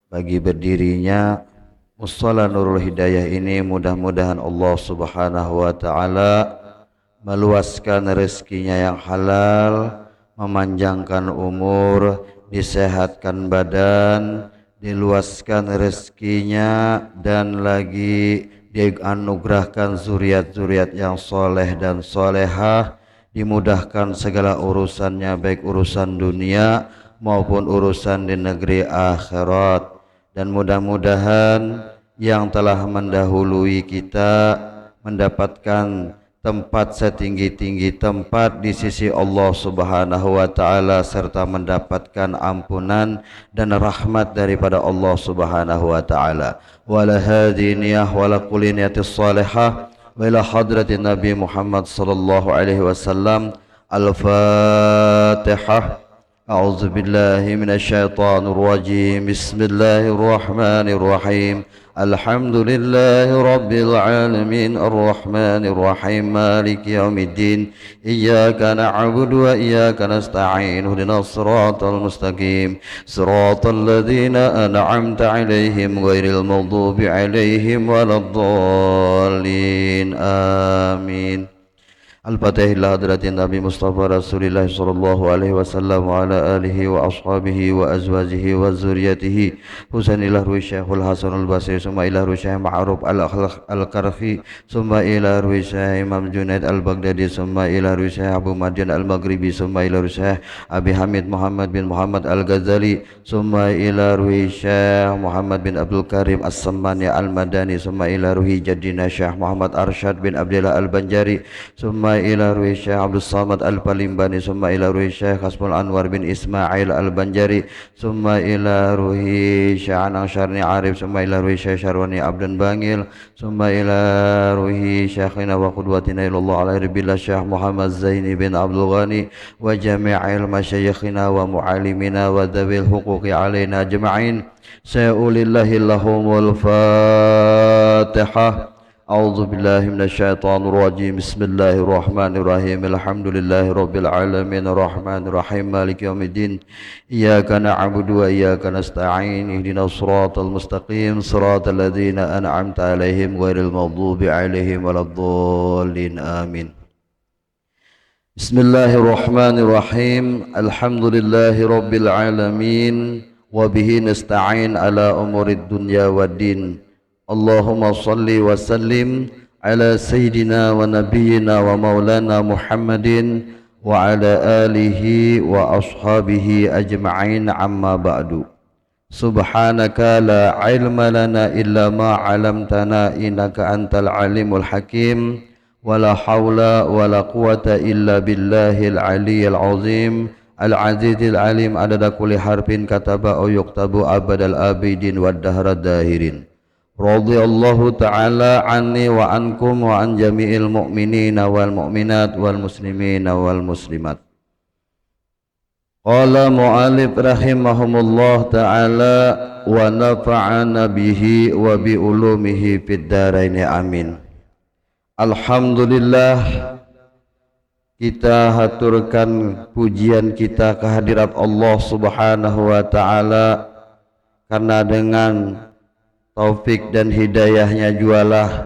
bagi berdirinya Mushola Nurul Hidayah ini. Mudah-mudahan Allah Subhanahu wa taala meluaskan rezekinya yang halal, memanjangkan umur, disehatkan badan, diluaskan rezekinya, dan lagi dianugerahkan zuriat-zuriat yang soleh dan solehah, dimudahkan segala urusannya, baik urusan dunia maupun urusan di negeri akhirat. Dan mudah-mudahan yang telah mendahului kita mendapatkan tempat setinggi-tinggi tempat di sisi Allah Subhanahu wa taala, serta mendapatkan ampunan dan rahmat daripada Allah Subhanahu wa taala. Wala hadiniyah wala kulli niyatis salihah wa ila hadratin Nabi Muhammad sallallahu alaihi wasallam. Al-Fatihah. A'udzu billahi minasyaitonir rajim. Bismillahirrahmanirrahim. Alhamdulillahi rabbil alamin arrahmanir rahim maliki yaumiddin. Iyyaka na'budu wa iyyaka nasta'in. Ihdinas siratal mustaqim. Siratal ladzina an'amta 'alaihim ghairil maghdubi 'alaihim waladdallin. Amin. Al-Fatihah ila hadratin Nabi Mustafa Rasulillah sallallahu alaihi wasallam wa ala alihi wa ashabihi wa azwajihi wa zuriyatihi. Husain ila ruhi Syekhul Hasan al-Basri, summa ila ruhi Syekh Ma'ruf al-Karfi, summa ila ruhi Syekh Imam Junaid al-Baghdadi, summa ila ruhi Syekh Abu Madian al-Maghribi, summa ila ruhi Syekh Abi Hamid Muhammad bin Muhammad al-Ghazali, summa ila ruhi Syekh Muhammad bin Abdul Karim as-Sammani al-Madani, summa ila ruhi Jaddina Syekh Muhammad Arsyad bin Abdillah al-Banjari, summa ila ruhi Syekh Abdul Samad al-Palimbani, summa ila ruhi Syekh Hasmul Anwar bin Ismail al-Banjari, summa ila ruhi Syekh Anang Syarni Arif, summa ila ruhi Syekh Syarwani Abdan Bangil, summa ila ruhi Syekhina wa qudwatina ilallah alaihi billah Syekh Muhammad Zaini bin Abdul Ghani wa jami'il masyayikhina wa mu'alimina wa dhawil huquqi alaina ajma'in. Sa'ulillahi lahumul Fatihah. A'udzu billahi minasyaitonir rajim. Bismillahirrahmanirrahim. Alhamdulillahi rabbil alamin arrahmanir rahim maliki yaumiddin. Iyyaka na'budu wa iyyaka nasta'in. Ihdinas siratal mustaqim, siratal ladzina an'amta 'alaihim ghairil maghdubi 'alaihim waladdallin. Amin. Bismillahirrahmanirrahim. Alhamdulillahi rabbil alamin wa bihi nasta'in ala umurid dunya waddin. Allahumma salli wa sallim ala sayyidina wa nabiyyina wa maulana Muhammadin wa ala alihi wa ashabihi ajma'in, amma ba'du. Subhanaka la ilma lana illa ma 'allamtana innaka antal alimul hakim. Wa la hawla wa la quwata illa billahil aliyyil azim al-azizil alim adada kulli harfin kataba au yuktabu abadal abidin wad dahrad dahirin. Radhiyallahu ta'ala anni wa ankum wa an jami'il mu'minina wal mu'minat wal muslimina wal muslimat. Qala mu'alif rahimahumullah ta'ala wa nafa'ana bihi wa bi ulumihi fid dharaini amin. Alhamdulillah, kita haturkan pujian kita kehadirat Allah Subhanahu wa ta'ala, karena dengan taufik dan hidayahnya jualah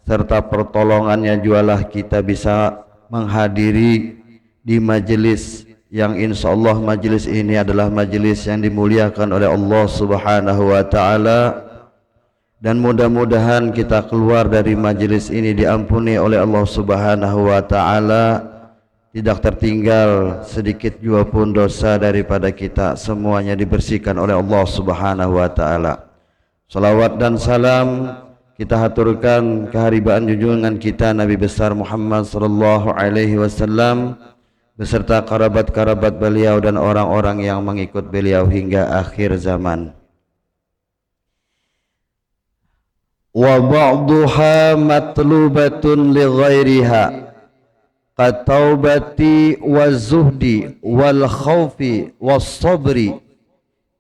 serta pertolongannya jualah kita bisa menghadiri di majelis yang insyaallah majelis ini adalah majelis yang dimuliakan oleh Allah Subhanahu wa taala, dan mudah-mudahan kita keluar dari majelis ini diampuni oleh Allah Subhanahu wa taala, tidak tertinggal sedikit jua pun dosa daripada kita, semuanya dibersihkan oleh Allah Subhanahu wa taala. Salawat dan salam kita haturkan keharibaan junjungan kita Nabi besar Muhammad sallallahu alaihi wasallam beserta kerabat-kerabat beliau dan orang-orang yang mengikut beliau hingga akhir zaman. Wa ba'duha matlubatun li ghairiha qataubati wa zuhdi wal khawfi was sabri.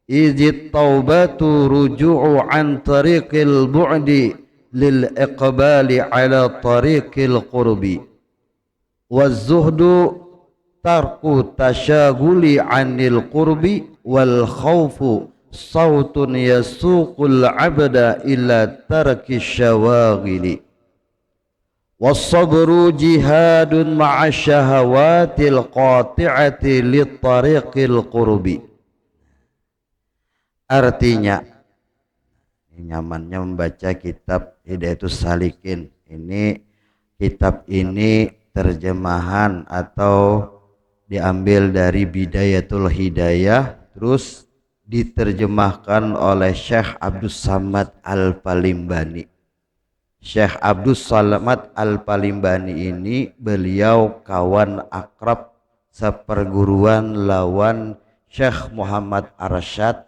Izit taubatu ruju'u an tariqil bu'di lil iqbali ala tariqil qurbi. Waz-zuhdu tarku tasyaguli anil qurbi wal khawfu sautun yasuqul abda ila tarki syawagili was-sabru jihadun ma'a syahawatil qati'ati lit tariqil qurbi. Artinya nyamannya membaca kitab Hidayatus Salikin ini. Kitab ini terjemahan atau diambil dari Bidayatul Hidayah, terus diterjemahkan oleh Syekh Abdus Samad Al-Palimbani. Syekh Abdus Samad Al-Palimbani ini beliau kawan akrab seperguruan lawan Syekh Muhammad Arsyad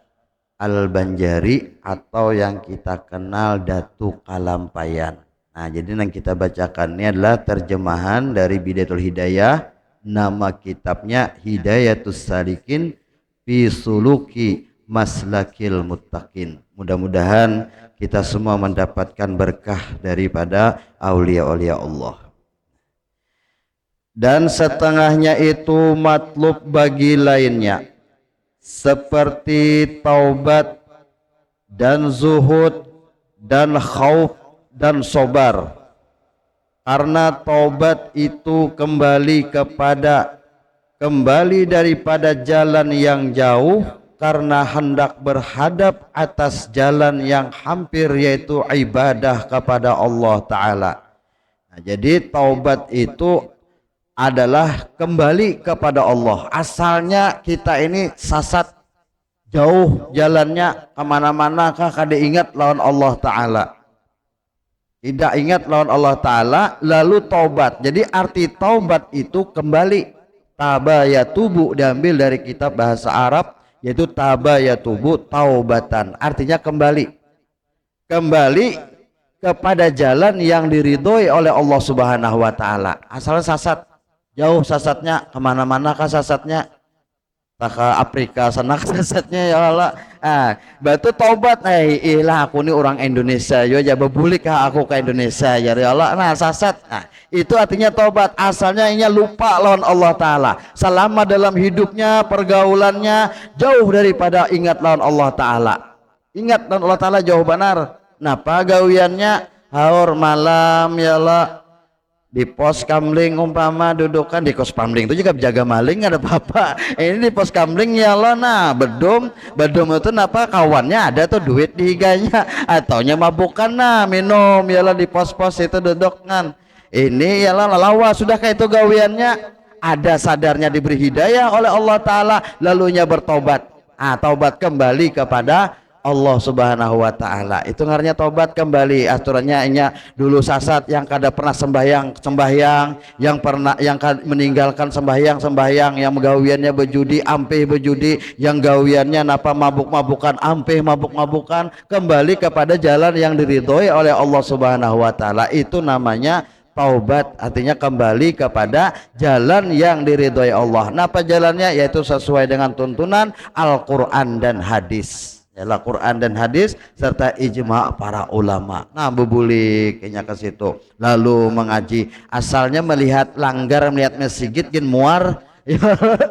Al-Banjari atau yang kita kenal Datu Kalampayan. Nah, jadi yang kita bacakan ini adalah terjemahan dari Bidayatul Hidayah. Nama kitabnya Hidayatus Salikin fi Suluki Maslakil Muttaqin. Mudah-mudahan kita semua mendapatkan berkah daripada aulia-aulia Allah. Dan setengahnya itu matlub bagi lainnya, seperti taubat dan zuhud dan khauf dan sobar. Karena taubat itu kembali daripada jalan yang jauh karena hendak berhadap atas jalan yang hampir, yaitu ibadah kepada Allah Ta'ala. Nah, jadi taubat itu adalah kembali kepada Allah. Asalnya kita ini sasat jauh jalannya, kemana-mana kah kada ingat lawan Allah Ta'ala, tidak ingat lawan Allah Ta'ala, lalu taubat. Jadi arti taubat itu kembali. Taba yatubu diambil dari kitab bahasa Arab, yaitu taba yatubu taubatan, artinya kembali kepada jalan yang diridhoi oleh Allah Subhanahu wa Ta'ala. Asalnya sasat jauh, sasatnya kemana-mana kah sasatnya, tak ke Afrika sana sasatnya ya Allah. Batu taubat, ilah aku ini orang Indonesia, yo aja bebulik aku ke Indonesia ya Allah. Nah, sasat. Nah, itu artinya taubat. Asalnya ini lupa lawan Allah Ta'ala. Selama dalam hidupnya, pergaulannya jauh daripada ingat lawan Allah Ta'ala. Ingat lawan Allah Ta'ala jauh benar. Nah, pagawiannya haur malam ya Allah, di pos kamling umpama dudukan di kos kamling itu juga jaga maling ada apa-apa. Ini di pos kamling ya Allah. Nah, bedum itu napa kawannya ada tuh duit di higanya ataunya mabukan, nah minum ya Allah di pos-pos itu duduk kan. Ini ya Allah lawa sudah kayak itu gawiannya, ada sadarnya diberi hidayah oleh Allah Ta'ala, lalunya bertobat. Taubat kembali kepada Allah Subhanahu wa Ta'ala. Itu ngaranya tobat kembali. Aturannya ini dulu sasat yang kada pernah sembahyang, yang meninggalkan sembahyang, yang gawiannya bejudi, ampih bejudi, yang gawiannya napa mabuk-mabukan, ampih mabuk-mabukan, kembali kepada jalan yang diridhoi oleh Allah Subhanahu wa Ta'ala. Itu namanya taubat, artinya kembali kepada jalan yang diridhoi Allah. Napa jalannya? Yaitu sesuai dengan tuntunan Al-Quran dan hadis. Ialah Quran dan hadis serta ijma para ulama. Nah, bebulik kayaknya ke situ. Lalu mengaji. Asalnya melihat langgar, melihat masjid gin muar.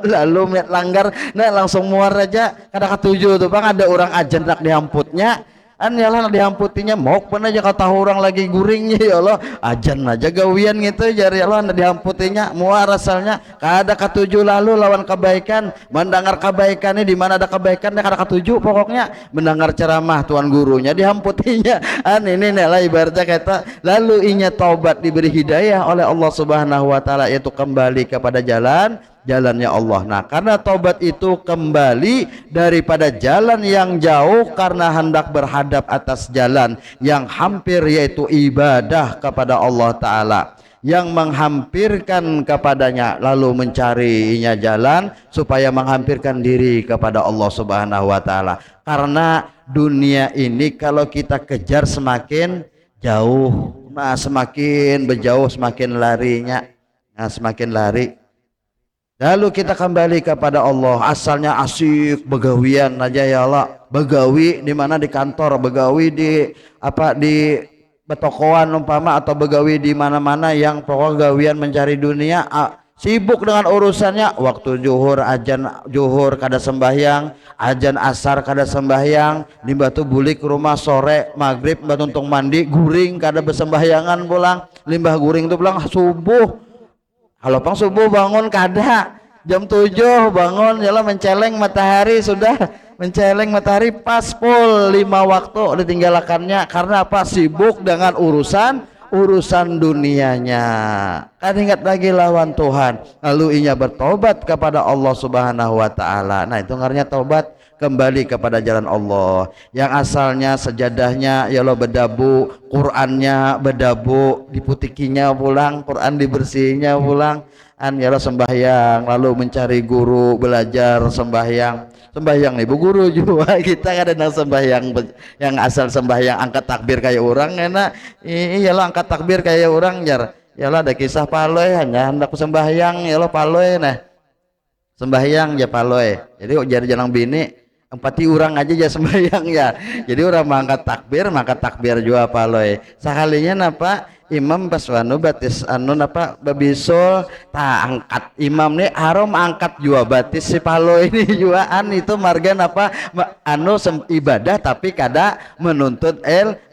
Lalu melihat langgar, nah langsung muar aja. Kada ketujuh tuh Bang, ada orang ajan nak dihamputnya. Yalah dihamputinya mau pun aja kata orang lagi guringnya ya Allah, ajan aja gawian gitu jari Allah dihamputinya muar asalnya kada ketujuh. Lalu lawan kebaikan, mendengar kebaikannya di mana ada kebaikan dia kada ketujuh, pokoknya mendengar ceramah tuan gurunya dihamputinya. Ini lah ibaratnya kata. Lalu inya taubat diberi hidayah oleh Allah Subhanahu wa Ta'ala, yaitu kembali kepada jalannya Allah. Nah, karena taubat itu kembali daripada jalan yang jauh karena hendak berhadap atas jalan yang hampir, yaitu ibadah kepada Allah Ta'ala, yang menghampirkan kepadanya, lalu mencarinya jalan supaya menghampirkan diri kepada Allah Subhanahu wa Ta'ala. Karena dunia ini kalau kita kejar semakin jauh, nah semakin berjauh semakin larinya, nah semakin lari. Lalu kita kembali kepada Allah. Asalnya asik begawian aja ya Allah, begawi di mana, di kantor, begawi di betokoan umpama, atau begawi di mana-mana yang pokok gawian mencari dunia. sibuk dengan urusannya. Waktu zuhur ajan zuhur kada sembahyang, ajan asar kada sembahyang, limbah tu bulik ke rumah sore maghrib mbah tuntung mandi guring kada besembahyangan pulang, limbah guring tu pulang subuh. Kalau pang subuh bangun kada, jam 7 bangun jalan menceleng matahari, sudah menceleng matahari pas full 5 waktu ditinggalkannya. Karena apa? Sibuk dengan urusan dunianya, kan ingat lagi lawan Tuhan, lalu ia bertobat kepada Allah Subhanahu wa taala. Nah, itu ngarannya tobat, kembali kepada jalan Allah. Yang asalnya sejadahnya ya Allah berdabu, Qurannya berdabu, diputikinya pulang, Quran dibersihinya pulang, ya Allah sembahyang, lalu mencari guru, belajar sembahyang nih bu guru juga. Kita kan ada sembahyang yang asal sembahyang angkat takbir kayak orang enak, iyalah angkat takbir kayak orang jar, iyalah ada kisah paloy hanya hendak sembahyang ya Allah paloy nah sembahyang ya paloy, jadi jar jalang bini empati orang aja ya sembahyang ya, jadi orang mangkat takbir juga paloy sekalinya napa imam pas wanu batis anu napa babisul tak angkat imam nih harum angkat jua batis si palo ini juaan itu marga napa anu ibadah tapi kada menuntut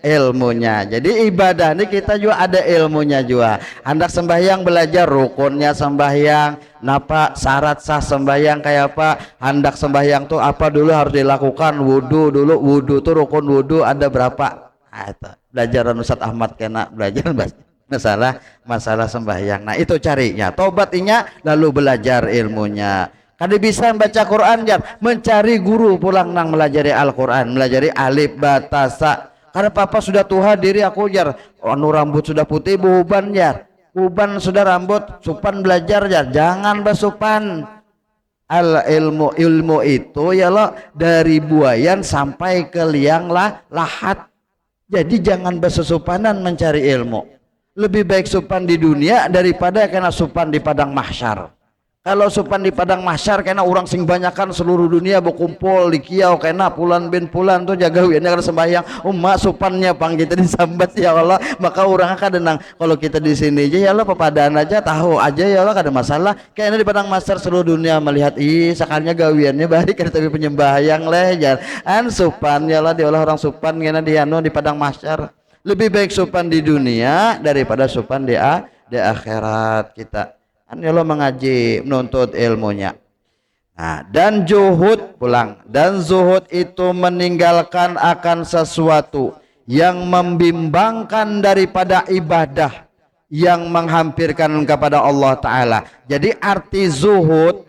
ilmunya. Jadi ibadah ini kita juga ada ilmunya juga. Hendak sembahyang belajar rukunnya sembahyang, napa syarat sah sembahyang kayak apa, hendak sembahyang tuh apa dulu harus dilakukan, wudu dulu, wudu tuh rukun wudu ada berapa. Belajaran Ustaz Ahmad kena belajar masalah sembahyang. Nah itu carinya tobatnya, lalu belajar ilmunya. Kada bisa baca Quran jar, mencari guru pulang nang melajari Al-Quran, melajari alif batasa. Karena papa sudah tua diri aku jar, anu rambut sudah putih buban jar, uban sudah rambut supan belajar jar, jangan basupan. Al ilmu itu ya lo dari buayan sampai ke liang lahat. Jadi jangan bersesupanan mencari ilmu. Lebih baik supan di dunia daripada kena supan di padang mahsyar. Kalau supan di padang mahsyar kena orang sing banyakan seluruh dunia berkumpul di kiau kena pulan bin pulan tuh jaga wiannya kada sembahyang umat supannya pang kita disambat ya Allah, maka orang akan denang. Kalau kita di sini aja ya Allah pepadaan aja tahu aja ya Allah kada masalah. Kayaknya di padang mahsyar seluruh dunia melihat sakalnya gawiannya baik kada tapi penyembahyang leh jangan supan ya Allah diolah orang supan kena di anu di padang mahsyar. Lebih baik supan di dunia daripada supan di akhirat kita. Ya Allah mengaji menuntut ilmunya. Nah, dan zuhud pulang, dan zuhud itu meninggalkan akan sesuatu yang membimbangkan daripada ibadah yang menghampirkan kepada Allah Ta'ala. Jadi arti zuhud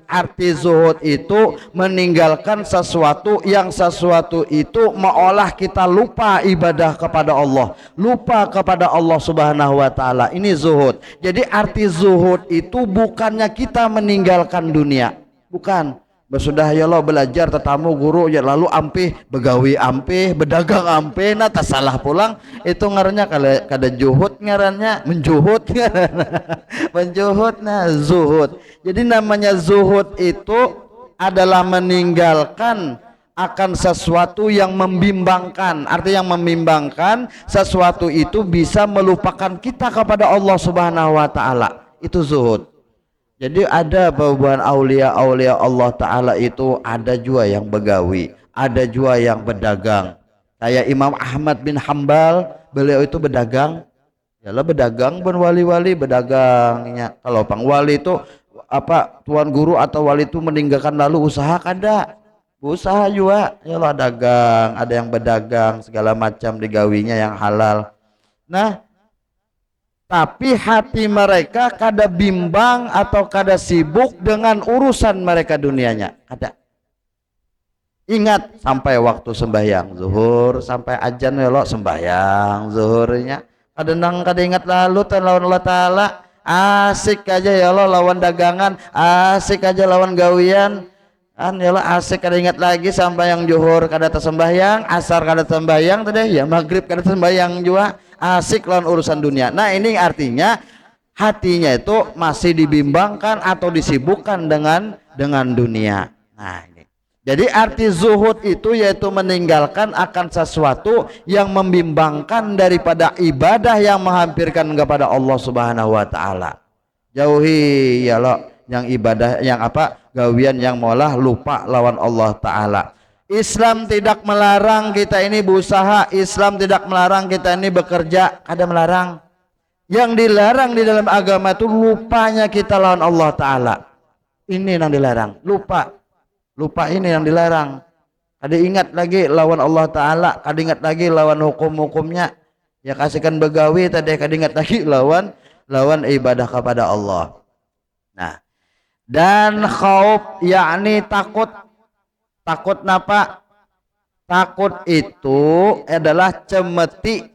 itu meninggalkan sesuatu yang sesuatu itu meolah kita lupa ibadah kepada Allah, lupa kepada Allah Subhanahu wa Ta'ala. Ini zuhud. Jadi arti zuhud itu bukannya kita meninggalkan dunia, bukan. Sudah ya Allah belajar tetamu guru ya lalu ampih begawi ampih bedagang ampih nah tak salah pulang itu ngarannya kada juhud ngarannya menjuhud menjuhud nah zuhud. Jadi namanya zuhud itu adalah meninggalkan akan sesuatu yang membimbangkan. Artinya yang membimbangkan sesuatu itu bisa melupakan kita kepada Allah Subhanahu wa Ta'ala, itu zuhud. Jadi ada beberapa aulia Allah Ta'ala itu ada juga yang begawi, ada juga yang berdagang. Kayak Imam Ahmad bin Hambal, beliau itu berdagang. Yalah berdagang ben wali-wali berdagangnya. Kalau pang wali itu apa tuan guru atau wali itu meninggalkan lalu usaha kada. Usaha juga yalah dagang, ada yang berdagang segala macam digawinya yang halal. Nah, tapi hati mereka kada bimbang atau kada sibuk dengan urusan mereka dunianya, kada. Ingat sampai waktu sembahyang zuhur sampai ajan ya lo sembahyang zuhurnya. Kadang kada ingat lalu lawan Allah Ta'ala, asik aja ya lo lawan dagangan, asik aja lawan gawian. Kan ya lo asik kada ingat lagi sampai yang zuhur kada tersembahyang, asar kada sembahyang tadi ya maghrib kada sembahyang juga. Asik lawan urusan dunia. Nah ini artinya hatinya itu masih dibimbangkan atau disibukkan dengan dunia. Nah ini. Jadi arti zuhud itu yaitu meninggalkan akan sesuatu yang membimbangkan daripada ibadah yang menghampirkan kepada Allah Subhanahu wa Ta'ala. jauhi ya Allah yang ibadah yang apa gawian yang molah lupa lawan Allah Ta'ala. Islam tidak melarang kita ini berusaha, Islam tidak melarang kita ini bekerja, ada melarang. Yang dilarang di dalam agama itu lupanya kita lawan Allah Ta'ala. Ini yang dilarang, lupa ini yang dilarang. Ada ingat lagi lawan Allah Ta'ala, ada ingat lagi lawan hukum-hukumnya. Ya kasihkan begawi tadi, ada ingat lagi lawan ibadah kepada Allah. Nah, dan khauf yakni takut napa? Takut itu adalah cemeti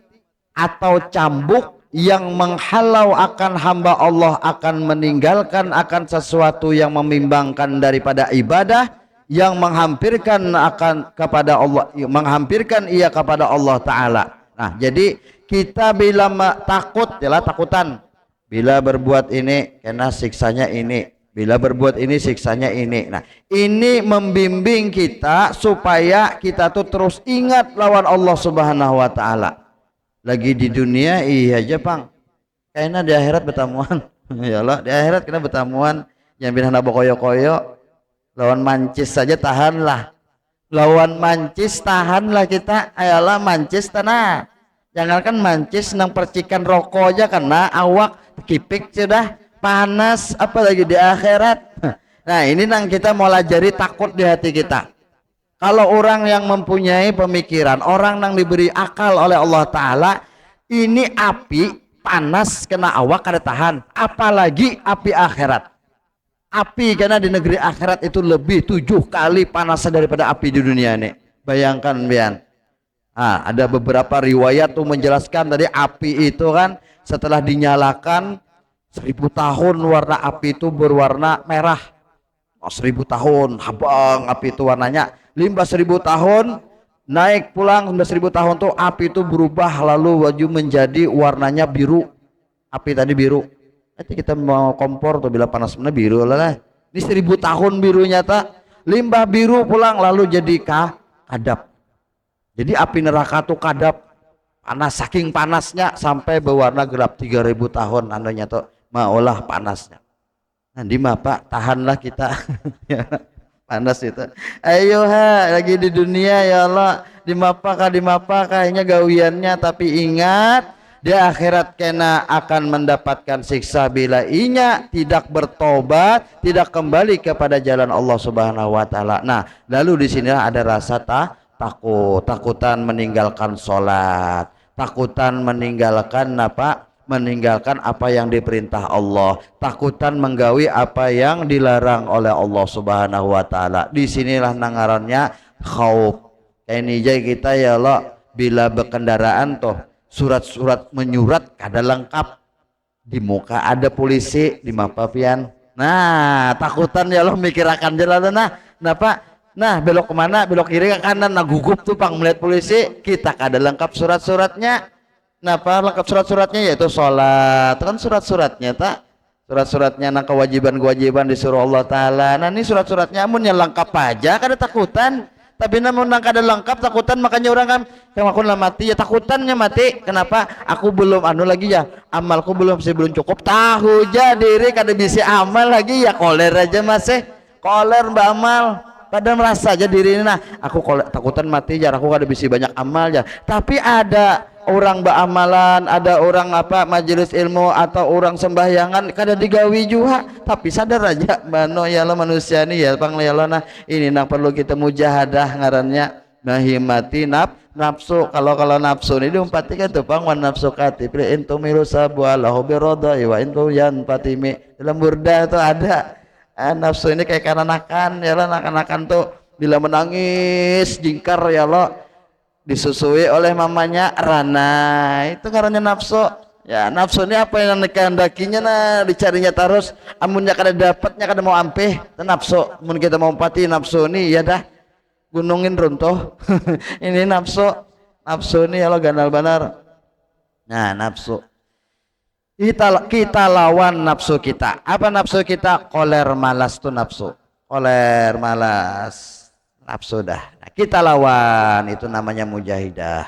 atau cambuk yang menghalau akan hamba Allah akan meninggalkan akan sesuatu yang membimbangkan daripada ibadah, yang menghampirkan akan kepada Allah, menghampirkan ia kepada Allah Ta'ala. Nah, jadi kita bila takut ialah takutan. Bila berbuat ini kena siksanya ini, bila berbuat ini siksanya ini. Nah, ini membimbing kita supaya kita tuh terus ingat lawan Allah Subhanahu wa Ta'ala. Lagi di dunia iya aja Pang, kayaknya di akhirat bertamuan. Ya Allah, di akhirat kena bertamuan. Yang binah nabo koyo-koyo lawan mancis saja tahanlah, lawan mancis tahanlah kita. Ayalah mancis tanah, jangankan mancis nang percikan rokok aja kena awak kipik sudah panas, apalagi di akhirat. Nah ini nang kita mau lajari takut di hati kita. Kalau orang yang mempunyai pemikiran, orang yang diberi akal oleh Allah Ta'ala, ini api panas kena awak kada tahan, apalagi api akhirat. Api karena di negeri akhirat itu lebih 7 kali panasnya daripada api di dunia ini. Bayangkan Bian. Ada beberapa riwayat tuh menjelaskan tadi api itu kan setelah dinyalakan 1000 tahun warna api itu berwarna merah. 1000 tahun habang api itu warnanya. Limbah 1000 tahun naik pulang 1000 tahun tuh api itu berubah lalu waju menjadi warnanya biru. Api tadi biru. Nanti kita mau kompor tuh bila panas mana biru lah. Ini 1000 tahun birunya tak. Limbah biru pulang lalu jadi kadap. Jadi api neraka tuh kadap. Panas saking panasnya sampai berwarna gelap 3000 tahun anunya tuh maulah panasnya. Nah di Pak tahanlah kita. Panas itu. Ayo lagi di dunia ya Allah di mapa kayaknya gawiannya, tapi ingat di akhirat kena akan mendapatkan siksa bila inya tidak bertobat, tidak kembali kepada jalan Allah Subhanahu wa Ta'ala. Nah lalu di sinilah ada rasa takutan meninggalkan sholat, takutan meninggalkan apa yang diperintah Allah, takutan menggawi apa yang dilarang oleh Allah Subhanahu wa Ta'ala. Disinilah nangarannya khauf. Ini jadi kita ya Allah bila berkendaraan toh surat-surat menyurat kada lengkap, di muka ada polisi di mapapian. Nah takutan ya Allah mikir akan jalan nah belok kemana, belok kiri ke kanan, nah gugup tuh Pang melihat polisi, kita kada lengkap surat-suratnya. Napa lengkap surat-suratnya yaitu sholat kan surat-suratnya tak, surat-suratnya nang kewajiban disuruh Allah Ta'ala. Nah ini surat-suratnya amun yang lengkap aja kada takutan, tapi namun nang kada lengkap takutan. Makanya orang kan yang aku lah mati ya takutannya mati. Kenapa? Aku belum lagi ya, amalku belum cukup, tahu aja diri kada bisa amal lagi ya, koler aja masih koler mbak amal. Kadang merasa aja diri ini aku takutan mati jar, aku kada bisa banyak amal ya. Tapi ada orang beramalan, ada orang majelis ilmu atau orang sembahyangan kada digawi juga, tapi sadar aja bano ya lo manusia nih ya Pang ya lo. Nah ini perlu kita mujahadah ngarannya mahimati nafsu. Kalau nafsu ini diumpatikan tuh Pang wan nafsu kati pilih intu miru sabualahu biroda wa intu yan patimi. Dalam burda itu ada nafsu ini kayak kanakan ya lo. Kanakan tuh bila menangis jingkar ya lo disusui oleh mamanya Rana, itu karena nafsu ya. Nafsu ini apa yang dikehendakinya dicarinya terus, amunnya kada dapatnya kada mau ampeh nafsu. Mun kita mau pati nafsu ini ya dah gunungin runtuh. Ini nafsu ini ya lo ganal banar. Nah nafsu kita lawan nafsu kita. Apa nafsu kita? Koler malas tuh nafsu, koler malas nafsu dah. Nah, kita lawan, itu namanya mujahidah.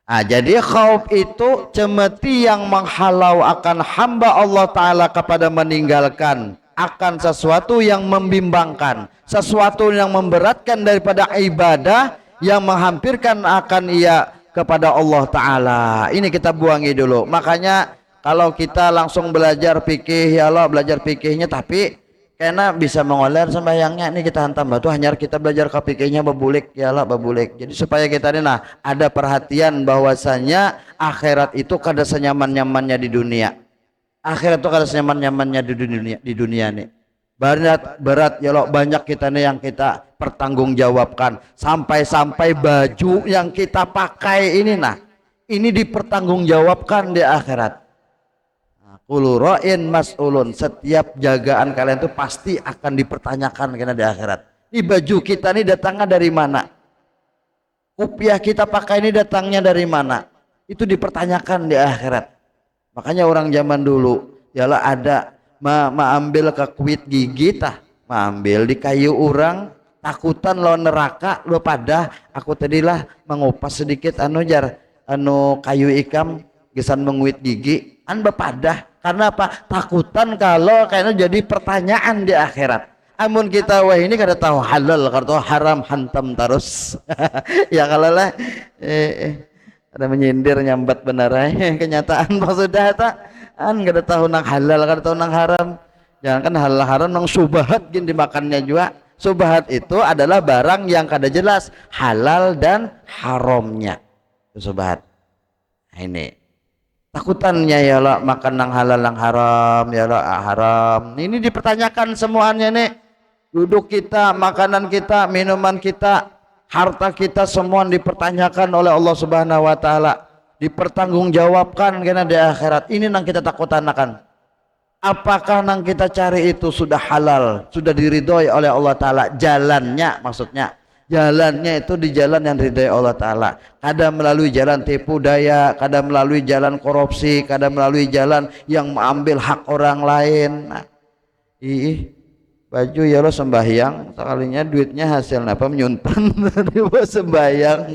Jadi khauf itu cemeti yang menghalau akan hamba Allah Ta'ala kepada meninggalkan akan sesuatu yang membimbangkan, sesuatu yang memberatkan daripada ibadah yang menghampirkan akan ia kepada Allah Ta'ala. Ini kita buangi dulu. Makanya kalau kita langsung belajar fikih, ya Allah belajar fikihnya, tapi karena bisa mengoler sembahyangnya ini kita hantam batu, hanya kita belajar ke fikihnya babulik, ya Allah babulik. Jadi supaya kita ini ada perhatian bahwasanya akhirat itu kada senyaman-nyamannya di dunia. Akhirat itu kada senyaman-nyamannya di dunia nih. Berat ya Allah, banyak kita nih yang kita pertanggungjawabkan, sampai-sampai baju yang kita pakai ini ini dipertanggungjawabkan di akhirat. Kullu ra'in mas'ulun, setiap jagaan kalian itu pasti akan dipertanyakan karena di akhirat. Ini baju kita ini datangnya dari mana? Kopiah kita pakai ini datangnya dari mana? Itu dipertanyakan di akhirat. Makanya orang zaman dulu yalah ada ambil ke kuit gigi ambil di kayu orang, takutan lo neraka lo pada aku tadilah mengupas sedikit kayu ikam gesan menguit gigi bepadah. Karena apa? Takutan kalau kayaknya jadi pertanyaan di akhirat. Amun kita wah ini kada tahu halal, kada tahu haram, hantam terus. Ya kalau lah ada menyindir nyambat benar kenyataan maksudnya kada tahu nang halal, kada tahu nang haram. Jangan kan halal haram nang subahat gini dimakannya juga. Subahat itu adalah barang yang kada jelas halal dan haramnya. Itu subahat. Ini takutannya ya Allah makan nang halal nang haram ya Allah haram. Ini dipertanyakan semuanya nih, duduk kita, makanan kita, minuman kita, harta kita semua dipertanyakan oleh Allah Subhanahu wa taala, dipertanggungjawabkan karena di akhirat. Ini nang kita takutan akan apakah nang kita cari itu sudah halal, sudah diridhoi oleh Allah taala, jalannya maksudnya jalannya itu di jalan yang diridhai Allah Ta'ala, kada melalui jalan tipu daya, kada melalui jalan korupsi, kada melalui jalan yang mengambil hak orang lain. Baju ya lo sembahyang sekalinya duitnya hasil apa menyuntan dibawa sembahyang.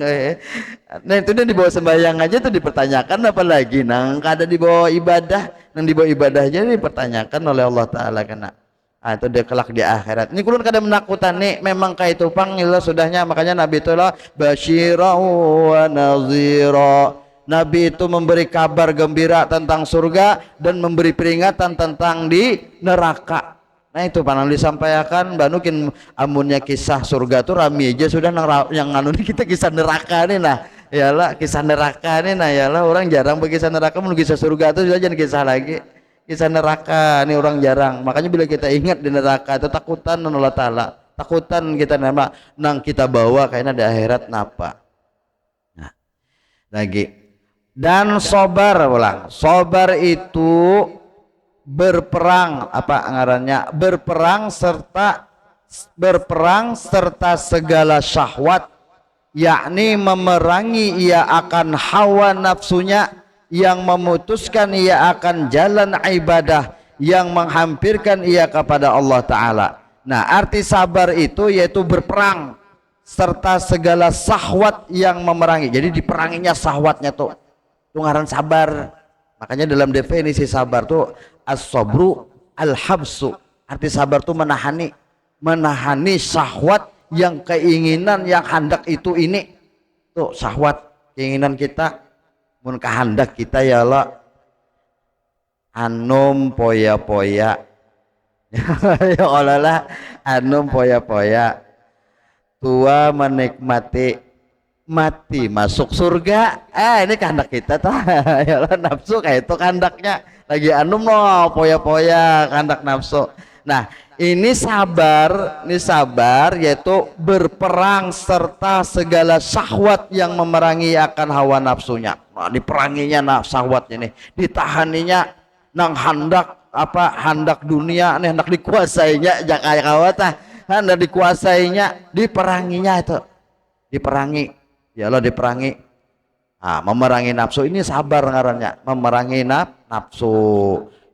Nah itu dia dibawa sembahyang aja tuh dipertanyakan, apalagi nang kada dibawa ibadah, nang dibawa ibadah aja dipertanyakan oleh Allah Ta'ala kena. Itu dia kelak di akhirat. Ini kulun kada menakutan nih, memang kayak itu panggil sudahnya. Makanya Nabi itulah basyira wa nazira. Nabi itu memberi kabar gembira tentang surga dan memberi peringatan tentang di neraka. Nah itu panang disampaikan banukin amunnya kisah surga tuh rami aja sudah yang anu kita kisah neraka nih yalah kisah neraka nih yalah orang jarang berkisah neraka, mau kisah surga tuh sudah jangan kisah lagi. Kisah neraka ini orang jarang. Makanya bila kita ingat di neraka itu takutan Allah Ta'ala, takutan kita nang kita bawa kayaknya di akhirat napa. Nah lagi dan sobar ulang, sobar itu berperang apa ngarannya, berperang serta segala syahwat, yakni memerangi ia akan hawa nafsunya yang memutuskan ia akan jalan ibadah yang menghampirkan ia kepada Allah Ta'ala. Nah arti sabar itu yaitu berperang serta segala syahwat yang memerangi. Jadi diperanginya syahwatnya tuh ngaran sabar. Makanya dalam definisi sabar tuh as-sabru al-habsu. Arti sabar tuh menahani syahwat yang keinginan yang hendak itu ini tuh syahwat keinginan kita mun kehendak kita ya Allah anum poya-poya ya Allah lah anum poya-poya tua menikmati mati masuk surga. Ini kehendak kita tuh ya Allah, nafsu kayak itu kehendaknya lagi anum poya-poya kehendak nafsu. Nah ini sabar yaitu berperang serta segala syahwat yang memerangi akan hawa nafsunya. Nah, diperanginya syahwatnya nih, ditahaninya nang hendak dunia nih, hendak dikuasainya jakaya kawatah, hendak dikuasainya, diperanginya itu, diperangi ya Allah, diperangi. Memerangi nafsu ini sabar ngarannya, memerangi nafsu.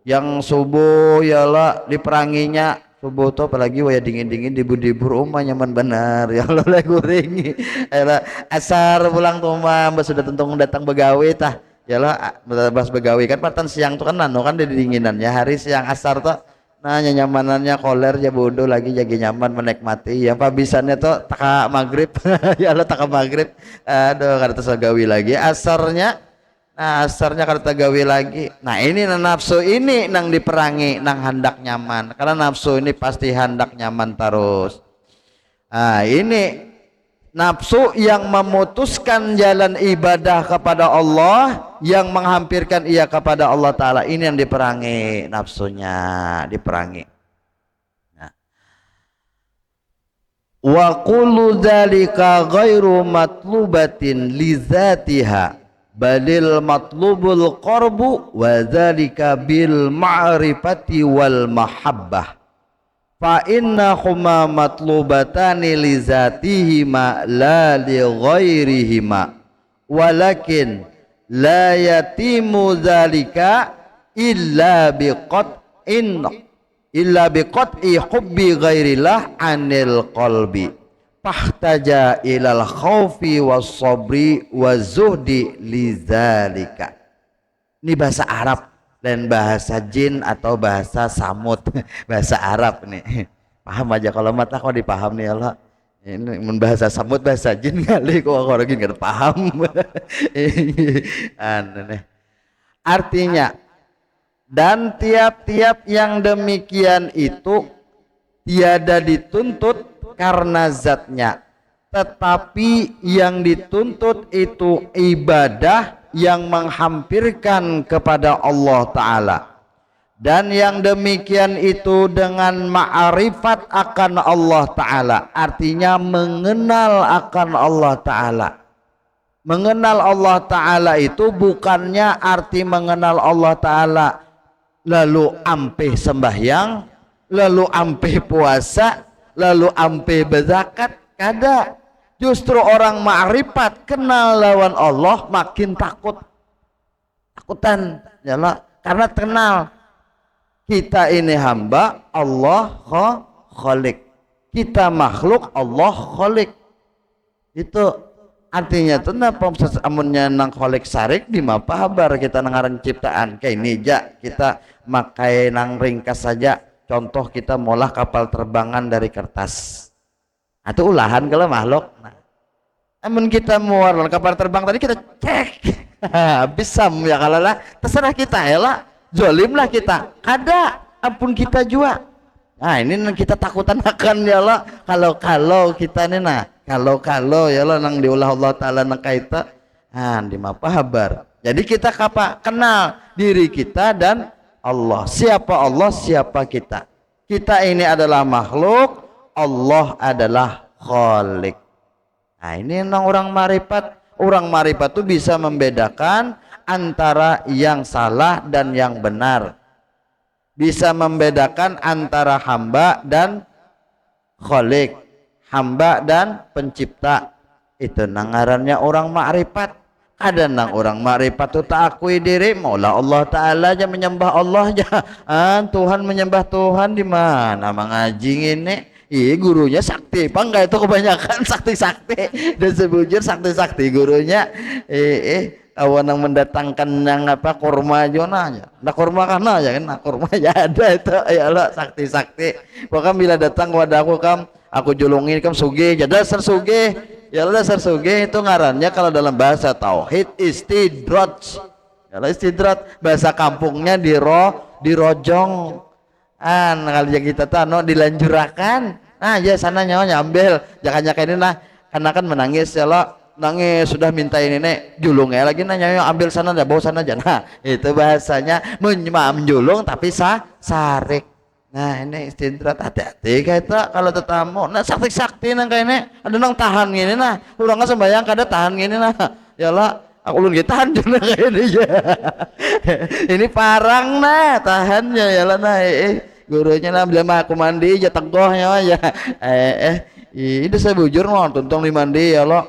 Yang subuh ya Allah diperanginya subuh tuh apalagi waya dingin-dingin dibur-dibur nyaman benar ya Allah lah guring ela asar pulang tuh mah sudah tentung datang begawe tah ya lah bas begawe kan patan siang tuh kan nano kan di dinginannya hari siang asar tuh nah nyamanannya koler ya bodoh lagi jadi nyaman menikmati ya pak bisanya tuh taka maghrib ya Allah taka maghrib aduh kada terus lagi asarnya. Nah asarnya kalau gawe lagi. Nah ini nafsu ini nang diperangi nang hendak nyaman. Karena nafsu ini pasti hendak nyaman terus. Nah ini nafsu yang memutuskan jalan ibadah kepada Allah, yang menghampirkan ia kepada Allah Ta'ala. Ini yang diperangi nafsunya, diperangi. Nah. Wa kullu dzalika ghairu matlubatin li dzatiha balil matlubul qarbu wa dzalika bil ma'rifati wal mahabbah fa innahuma matlubatani li zatihima la li ghairihima walakin la yatimu dzalika illa biqat'i hubbi ghairillah anil qalbi fahtaja ilal khaufi was sabri was zuhdi lidzalika. Ini bahasa Arab dan bahasa jin atau bahasa samud bahasa Arab nih paham aja kalau mata kok dipaham nih Allah ini bahasa samud bahasa jin kali kok orang gini nggak paham artinya dan tiap-tiap yang demikian itu tiada dituntut karena zatnya, tetapi yang dituntut itu ibadah yang menghampirkan kepada Allah Ta'ala, dan yang demikian itu dengan ma'rifat akan Allah Ta'ala, artinya mengenal akan Allah Ta'ala. Mengenal Allah Ta'ala itu bukannya arti mengenal Allah Ta'ala lalu ampe sembahyang, lalu ampe puasa, lalu ampe berzakat, kada. Justru orang ma'rifat kenal lawan Allah makin takutan yalah, karena kenal kita ini hamba, Allah khalik, kita makhluk, Allah khalik. Itu artinya tuh napa amunnya nang khalik sarik di mapa habar kita nangaran ciptaan kayak ini ja kita makai nang ringkas saja. Contoh kita molah kapal terbangan dari kertas. Atau ulahan kalau makhluk. Nah, namun kita muar kapal terbang tadi kita cek. Bisa ya kalau lah terserah kita ya lah. Zolim lah kita. Kada ampun kita juga. Nah ini kita takutan akan ya lah. Kalau kita ini nah. Kalau ya lah nang diulah Allah Ta'ala nang kaita. Nah di mapa habar. Jadi kita kenal diri kita dan Allah. Siapa Allah, siapa kita. Kita ini adalah makhluk, Allah adalah khalik. Nah ini orang marifat. Orang marifat itu bisa membedakan antara yang salah dan yang benar. Bisa membedakan antara hamba dan khalik, hamba dan pencipta. Itu nangarannya orang marifat. Ada nang orang makrifat tu tak akui diri maulah Allah Ta'ala aja menyembah Allah aja. Tuhan menyembah Tuhan di mana mengaji ini. Gurunya sakti pangga itu kebanyakan sakti dan sebujur sakti gurunya awan yang mendatangkan yang apa kurma jona aja. Nah kurma kana aja kan, nah kurma aja ada itu ya Allah sakti. Bahkan bila datang kepada aku julungin sugih jadi dasar sugih. Ya dasar sugih itu ngarannya kalau dalam bahasa tauhid istidrat. Ya istidrat bahasa kampungnya dirojong. Kalau yang kita tahu dilanjurakan. Nah ya sana nyawa ambil jangan ini lah karena kan menangis ya lo nangis sudah minta ini nek julungnya lagi nanya ambil sana dah bawa sana aja. Nah itu bahasanya menjulung tapi sarik. Nah ini istidrat hati-hati kayak kalau tetamu nah sakti nang kayak ini ada nang tahan gini nah udah nggak sembayang kada tahan gini nah ya lah aku ulun gitu tahan juga kayak ini ya ini parang nah tahannya ya lah nah gurunya nah bila aku mandi aja tegohnya ya ini saya bujur mau tuntung di mandi ya lo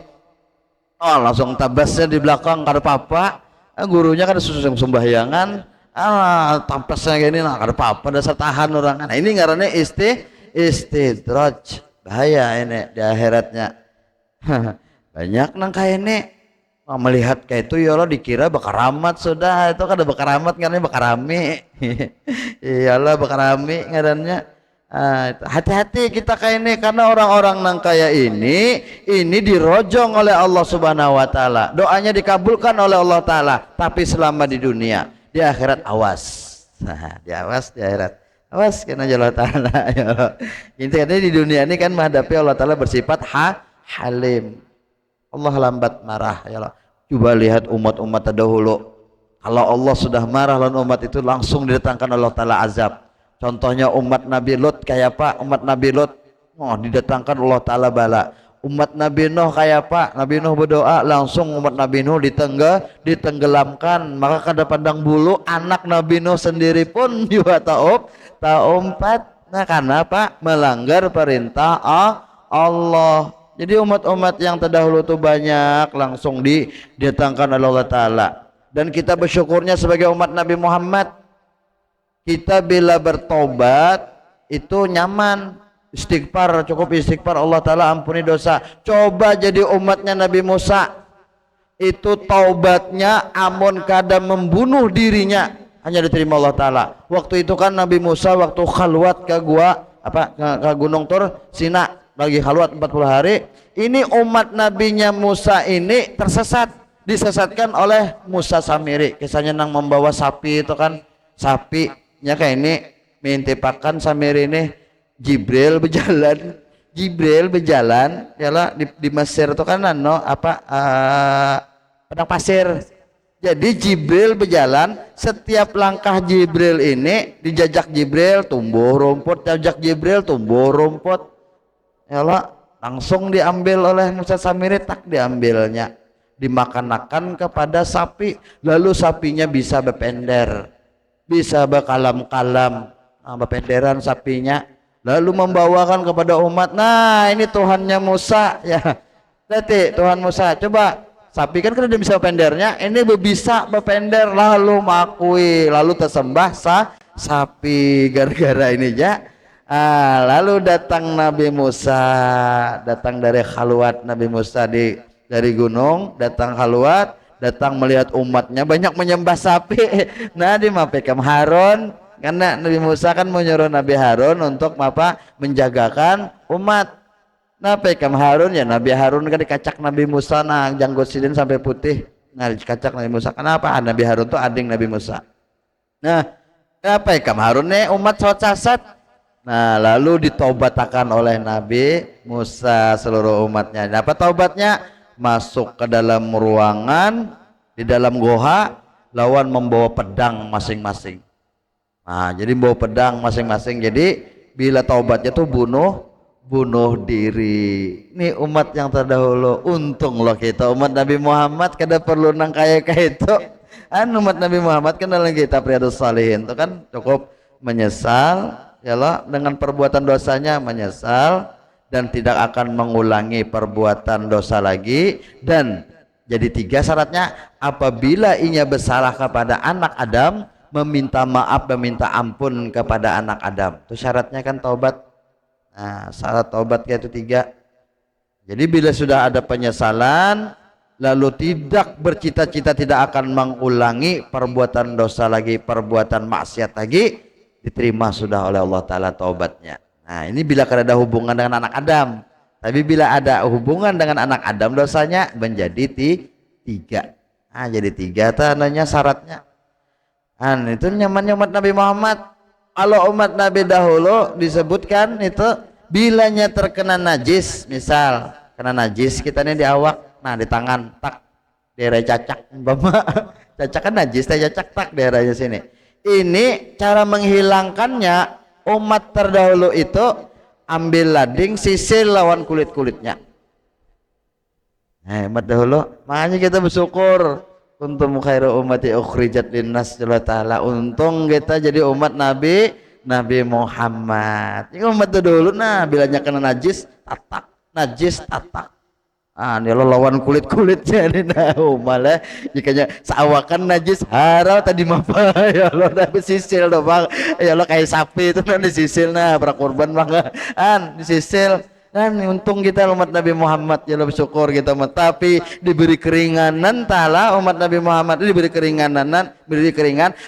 langsung tabasnya di belakang kada apa-apa gurunya kan susah sembahyangan tampasnya gini nah kada apa-apa dasar tahan orang. Nah ini ngarannya istidraj. Bahaya ini di akhiratnya. Banyak nang kayak ini melihat kayak itu ya Allah dikira bakaramat sudah itu kada bakaramat ngarannya bakarami. Iyalah bakarami ngarannya. Hati-hati kita kayak ini karena orang-orang nang kayak ini dirojong oleh Allah Subhanahu wa taala. Doanya dikabulkan oleh Allah taala, tapi selama di dunia, di akhirat awas. Nah, di akhirat. Awas kena Allah taala ya Allah. Intinya di dunia ini kan menghadapi Allah taala bersifat halim. Allah lambat marah ya Allah. Coba lihat umat-umat terdahulu. Kalau Allah sudah marah lawan umat itu langsung didatangkan Allah taala azab. Contohnya umat Nabi Lut kayak apa? Umat Nabi Lut didatangkan Allah Ta'ala bala. Umat Nabi Nuh kayak apa? Nabi Nuh berdoa langsung umat Nabi Nuh ditenggelamkan. Maka kada pandang bulu anak Nabi Nuh sendiri pun juga taumpat. Nah karena apa? Melanggar perintah Allah. Jadi umat-umat yang terdahulu itu banyak langsung didatangkan oleh Allah Ta'ala. Dan kita bersyukurnya sebagai umat Nabi Muhammad, kita bila bertobat itu nyaman, istighfar, cukup istighfar Allah Ta'ala ampuni dosa. Coba jadi umatnya Nabi Musa, itu taubatnya amun kada membunuh dirinya hanya diterima Allah Ta'ala. Waktu itu kan Nabi Musa waktu khalwat ke gua ke Gunung Tur Sina, lagi khalwat 40 hari. Ini umat nabinya Musa ini tersesat, disesatkan oleh Musa Samiri. Kisahnya nang membawa sapi itu kan, sapi nya kayak ini mintipakan Samiri ini Jibril berjalan yalah di Mesir itu kan padang pasir. Jadi Jibril berjalan, setiap langkah Jibril ini dijajak Jibril tumbuh rumput, jajak Jibril tumbuh rumput. Yalah langsung diambil oleh Musa Samiri, tak diambilnya, dimakan-makan kepada sapi, lalu sapinya bisa berpender, bisa berkalam-kalam, berpenderan sapinya, lalu membawakan kepada umat. Nah ini Tuhannya Musa ya, berarti Tuhan Musa. Coba sapi kan kada bisa berpendernya, ini bisa berpender, lalu makui, lalu tersembah sapi gara-gara ini ya. Lalu datang Nabi Musa, datang dari khalwat Nabi Musa dari gunung, datang khalwat, datang melihat umatnya banyak menyembah sapi. Nah dimapekam Harun, karena Nabi Musa kan menyuruh Nabi Harun untuk menjagakan umat. Nah pekam Harun ya, Nabi Harun kan dikacak Nabi Musa, nah janggut sidin sampai putih. Nah dikacak Nabi Musa, kenapa? Nabi Harun tuh ading Nabi Musa. Nah apa pekam Harun nih umat sasat. Nah lalu ditobatakan oleh Nabi Musa seluruh umatnya. Apa taubatnya? Masuk ke dalam ruangan di dalam goa, lawan membawa pedang masing-masing. Nah jadi bawa pedang masing-masing, jadi bila taubatnya tuh bunuh diri. Ini umat yang terdahulu. Untung loh kita umat Nabi Muhammad kada perlu nang kayak itu. Umat Nabi Muhammad kan dalam kitab Riyadhus Shalihin itu kan cukup menyesal ya Allah, dengan perbuatan dosanya menyesal dan tidak akan mengulangi perbuatan dosa lagi. Dan jadi 3 syaratnya, apabila ia bersalah kepada anak Adam, meminta maaf, meminta ampun kepada anak Adam. Itu syaratnya kan taubat. Nah syarat taubat itu 3. Jadi bila sudah ada penyesalan lalu tidak bercita-cita tidak akan mengulangi perbuatan dosa lagi, perbuatan maksiat lagi, diterima sudah oleh Allah Ta'ala taubatnya. Nah ini bila ada hubungan dengan anak Adam. Tapi bila ada hubungan dengan anak Adam, dosanya menjadi 3. Nah jadi 3 tandanya syaratnya. Itu nyamannya umat Nabi Muhammad. Kalau umat Nabi dahulu disebutkan itu bilanya terkena najis, misal kena najis kita nih di awak, nah di tangan tak daerah cacak, cacak kan najis, cacak tak daerahnya sini. Ini cara menghilangkannya, umat terdahulu itu ambil lading sisil lawan kulit-kulitnya. Umat dahulu, makanya kita bersyukur kuntum khairu ummati ukhrijat linnas ta'ala. Untung kita jadi umat Nabi Muhammad. Ini umat dahulu nah bilanya kena najis tatak, Ini lo lawan kulit-kulitnya nih nah malah jikanya seawakan najis haral tadi mapa ya lo udah besisil dong bang ya lo kayak sapi itu kan disisil nah para korban bang disisil kan untung kita umat Nabi Muhammad ya lo bersyukur kita tapi diberi keringanan tala umat Nabi Muhammad diberi keringan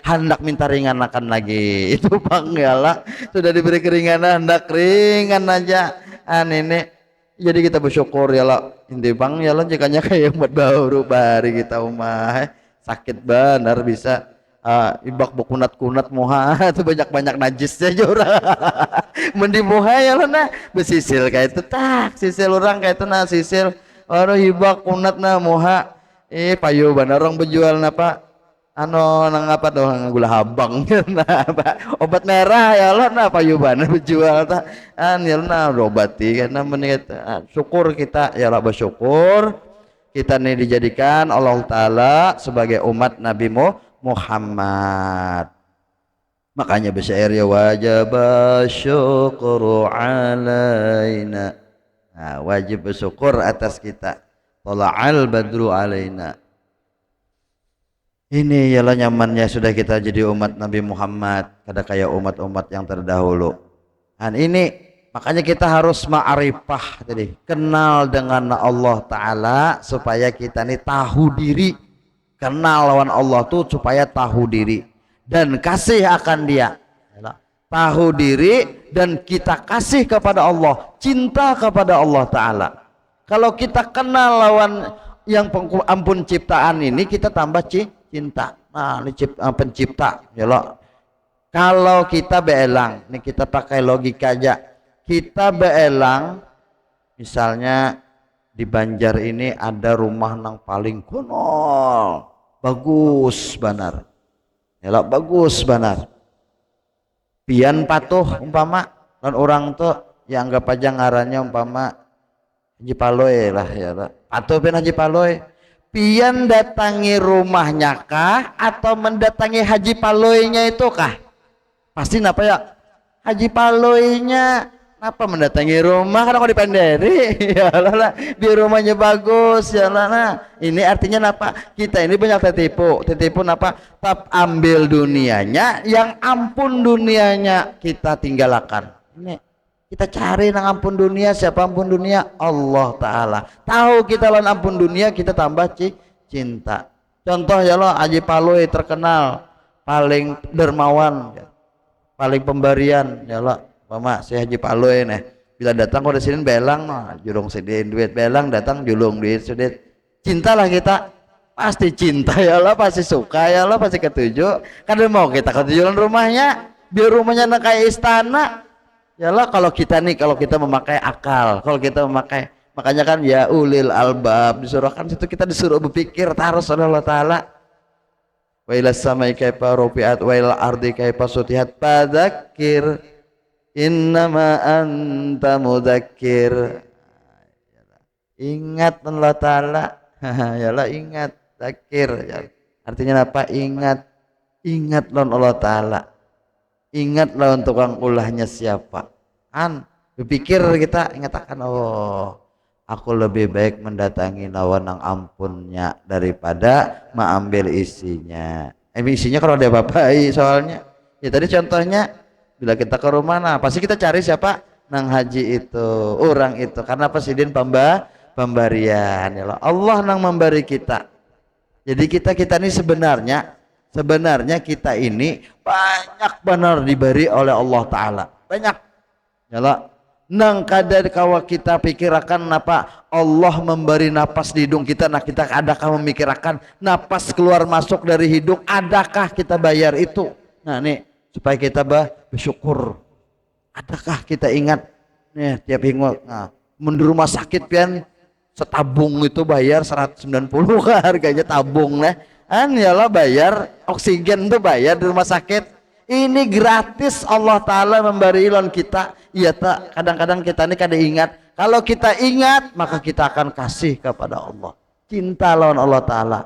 hendak minta ringankan lagi itu bang ya lah sudah diberi keringanan hendak ringan aja ini jadi kita bersyukur ya lah inti bang ya lah jikanya kayak umat baru bari kita sakit benar bisa ibak kunat muha itu banyak najisnya jura mendi muha ya lah nah besisil kayak itu tak sisil orang kayak itu nah sisil orang ibak kunat nah muha payu benar orang berjual napa nang apa doang gula habang nah obat merah ya Allah nah payuban berjual tak ya nah obati karena menit syukur kita ya Allah bersyukur kita nih dijadikan Allah Ta'ala sebagai umat Nabi Muhammad makanya besyair ya wajib syukru alaina wajib bersyukur atas kita tala'al badru alaina ini ialah nyamannya sudah kita jadi umat Nabi Muhammad kada kayak umat-umat yang terdahulu dan ini makanya kita harus ma'rifah tadi kenal dengan Allah Ta'ala supaya kita ini tahu diri kenal lawan Allah tuh supaya tahu diri dan kasih akan dia tahu diri dan kita kasih kepada Allah cinta kepada Allah Ta'ala kalau kita kenal lawan yang ampun ciptaan ini kita tambah cinta ini pencipta ya loh kalau kita beelang nih kita pakai logika aja kita beelang misalnya di Banjar ini ada rumah nang paling kunol bagus banar ya loh bagus banar pian patuh umpama dan orang tuh yang anggap aja ngarannya umpama Haji Paloy lah ya loh patuh pian Haji Paloy pian datangi rumahnya kah atau mendatangi Haji Paloynya itu kah pasti napa ya Haji Paloynya napa mendatangi rumah karena kok dipenderi ya lah di rumahnya bagus ya lah nah ini artinya napa kita ini banyak tertipu napa tap ambil dunianya yang ampun dunianya kita tinggalkan ini kita cari nang ampun dunia siapa ampun dunia Allah Ta'ala tahu kita lawan ampun dunia kita tambah cinta contoh ya lo Haji Paloy terkenal paling dermawan paling pemberian ya lo mama si Haji Paloy nih bila datang kok di sini belang no julung sedih duit belang datang julung duit sedih cintalah kita pasti cinta ya lo pasti suka ya lo pasti ketujuh kan mau kita ketujuan rumahnya biar rumahnya kayak istana ya lah kalau kita memakai akal kalau kita memakai makanya kan ya ulil albab disuruhkan situ kita disuruh berpikir terus oleh Allah Ta'ala wa ilas samai kaifa rufi'at wa ilal ardi kaifa sutihat fadzakir innama anta mudzakir ingat Allah Ta'ala ya lah ingat zakir ya. Artinya apa ingat lawan Allah Ta'ala ingat lawan tukang ulahnya siapa berpikir kita ingatkan oh aku lebih baik mendatangi lawan yang ampunnya daripada mengambil isinya isinya kalau ada bapai soalnya ya tadi contohnya bila kita ke rumah nah pasti kita cari siapa nang haji itu orang itu karena presiden pemberian ya Allah nang memberi kita jadi kita ini sebenarnya kita ini banyak benar diberi oleh Allah Ta'ala banyak ya nang kadar kawa kita pikirkan apa Allah memberi napas di hidung kita nah kita adakah memikirkan napas keluar masuk dari hidung adakah kita bayar itu nah nih supaya kita bersyukur adakah kita ingat nih tiap minggu nah di rumah sakit pian setabung itu bayar 190 harganya tabung nih yalah bayar oksigen tuh bayar di rumah sakit ini gratis Allah Ta'ala memberi ilon kita iya tak kadang-kadang kita ini kada ingat kalau kita ingat maka kita akan kasih kepada Allah cinta lawan Allah Ta'ala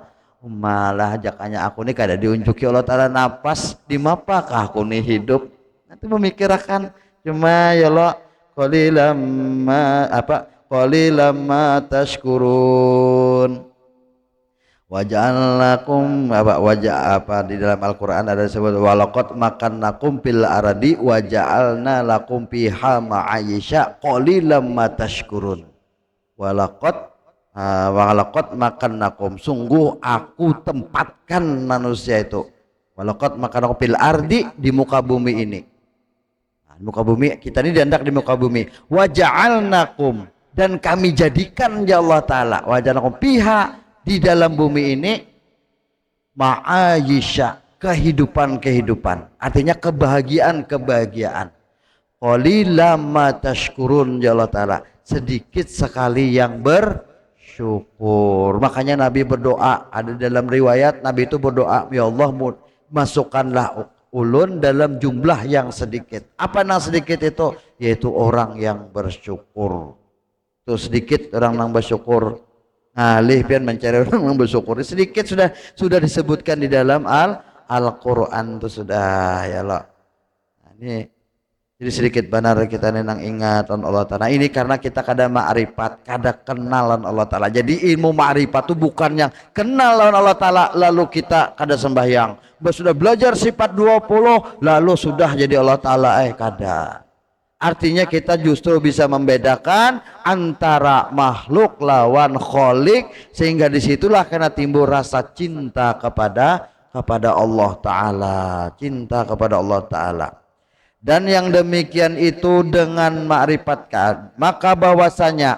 malah jakanya aku ini kada diunjuki Allah Ta'ala napas di mapakah aku ini hidup nanti memikirkan cuma ya Allah qalilam qalilan ma tashkurun. Waja'alnakum apa di dalam Al-Qur'an ada disebut walaqad makannakum fil ardi waja'alna lakum fiha ma'aisha qalilan ma tashkurun. Walaqad makannakum, sungguh aku tempatkan manusia itu. Walaqad makannakum fil ardi, di muka bumi ini. Nah, muka bumi kita ini diandak di muka bumi. Waja'alnakum, dan kami jadikan ya Allah taala waja'alnakum fiha, di dalam bumi ini ma'ayisha, kehidupan-kehidupan, artinya kebahagiaan-kebahagiaan. Qalilan ma tashkurun ya Allah taala, sedikit sekali yang bersyukur. Makanya Nabi berdoa, ada dalam riwayat Nabi itu berdoa, ya Allah masukkanlah ulun dalam jumlah yang sedikit. Apa yang sedikit itu? Yaitu orang yang bersyukur. Itu sedikit orang yang bersyukur. Alih pian mencari orang yang bersyukur. Sedikit sudah disebutkan di dalam Al-Qur'an itu sudah ya Allah. Nah, ini jadi sedikit benar kita nenang ingat Allah Ta'ala. Ini karena kita kada ma'rifat, kada kenalan Allah Ta'ala. Jadi ilmu ma'rifat itu bukan yang kenal Allah Ta'ala lalu kita kada sembahyang. Sudah belajar sifat 20 lalu sudah jadi Allah Ta'ala, kada. Artinya kita justru bisa membedakan antara makhluk lawan kholik, sehingga disitulah karena timbul rasa cinta kepada Allah Ta'ala, cinta kepada Allah Ta'ala. Dan yang demikian itu dengan ma'rifat, maka bahwasanya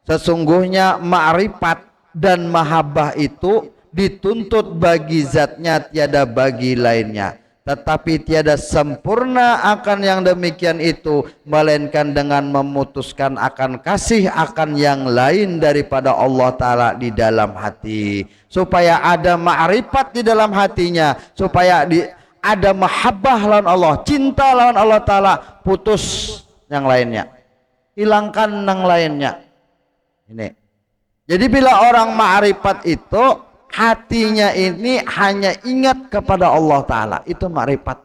sesungguhnya ma'rifat dan mahabbah itu dituntut bagi zatnya, tiada bagi lainnya. Tetapi tiada sempurna akan yang demikian itu melainkan dengan memutuskan akan kasih akan yang lain daripada Allah Ta'ala di dalam hati, supaya ada ma'rifat di dalam hatinya, supaya ada mahabbah lawan Allah, cinta lawan Allah Ta'ala, putus yang lainnya, hilangkan yang lainnya. Ini jadi bila orang ma'rifat itu hatinya ini hanya ingat kepada Allah Ta'ala, itu ma'rifat.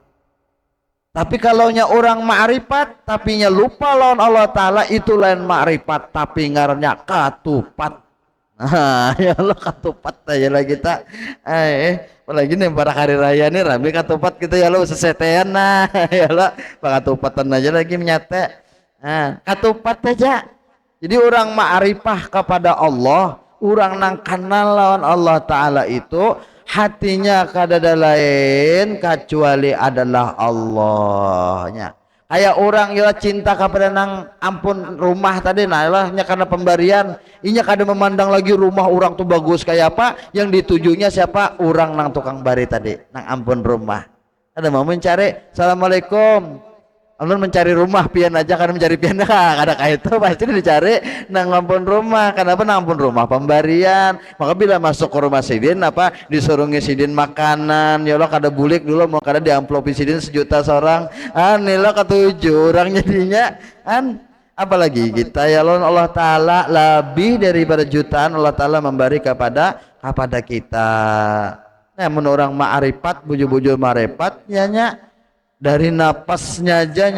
Tapi kalaunya orang ma'rifat tapinya lupa lawan Allah Ta'ala, itu lain ma'rifat, tapi ngarannya katupat. Ya Allah, katupat aja lah kita. Apalagi nih para hari raya nih rame katupat kita ya Allah, sesetean nah ya Allah, pakatupatan aja lagi menyate. Katupat aja. Jadi orang ma'rifah kepada Allah, orang nang kenal lawan Allah Ta'ala itu hatinya kadada lain kecuali adalah Allahnya. Kayak orang ya cinta kepada nang ampun rumah tadi, nah lahnya karena pemberian inya kada memandang lagi rumah orang tuh bagus kayak apa, yang ditujunya siapa? Orang nang tukang bari tadi, nang ampun rumah. Ada mau mencari assalamualaikum, Alun mencari rumah pian aja, karena mencari pian kada kayak itu pasti dicari nang ampun rumah. Kenapa nang ampun rumah? Pemberian. Maka bila masuk ke rumah sidin apa disuruh ngisidin makanan, ya Allah kada bulik dulu mau kada diamplopi sidin 1 juta seorang. Inilah ketujuh orang jadinya apalagi kita ya Allah Ta'ala lebih daripada jutaan Allah Ta'ala memberi kepada kita. Nah, menurut orang ma'rifat, buju-buju ma'rifat nyanya dari napasnya aja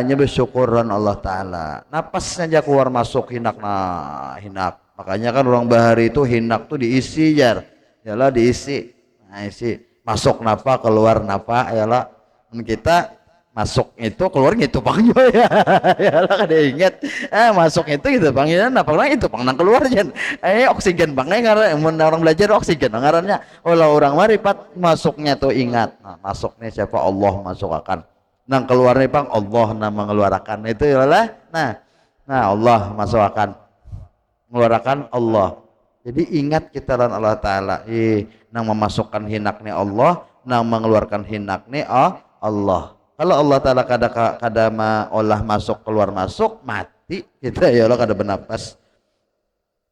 nya bersyukuran Allah Ta'ala. Napasnya aja keluar masuk hinak, nah hinak. Makanya kan orang bahari itu hinak tuh diisi jar, yalah diisi. Nah isi masuk napa keluar napa, yalah. Kita masuk itu keluar gitu pangyo ya. Yalah kada ingat. Masuk itu gitu pangyo napa orang itu pang nang keluar jan. Oksigen bangnya ngaran orang belajar oksigen ngarannya. Olah orang marifat masuknya tuh ingat. Nah, masuknya siapa? Allah masuk akan. Nang keluarnya pang Allah nang mengeluarkan itu yalah. Nah Allah masuk akan. Mengeluarkan Allah. Jadi ingat kita dan Allah Ta'ala. Nang memasukkan hinaknya Allah, nang mengeluarkan hinaknya Allah. Kalau Allah Ta'ala kada olah masuk keluar masuk mati kita ya Allah kada bernapas.